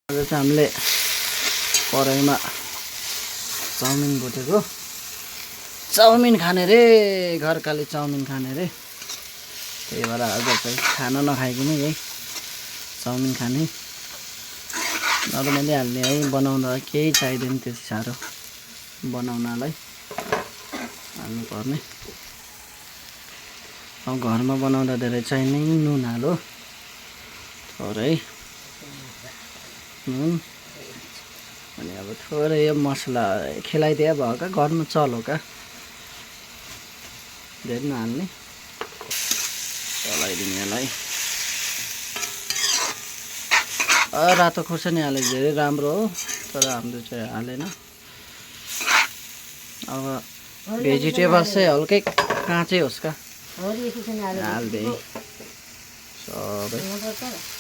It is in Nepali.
आज चाहिँ हामीले कराईमा चाउमिन भुटेको चाउमिन खाने रे घरकाले चाउमिन खाने रे त्यही भएर आज चाहिँ खाना नखाइकन यही चाउमिन खाने नर्मली हाल्ने है बनाउँदा केही चाहिँदैन त्यति साह्रो बनाउनलाई हाल्नु पर्ने अब घरमा बनाउँदा धेरै चाहिने नुन हालो थोरै नुन अनि अब थोरै यो मसला खिलाइदिए भयो का घरमा चलो का धेरै नहाल्ने चलाइदिने यसलाई रातो खोर्सानी हाले धेरै राम्रो हो तर हाम्रो चाहिँ हालेन अब भेजिटेबल्स चाहिँ हल्कै काँचै होस् का हाल्दै सबै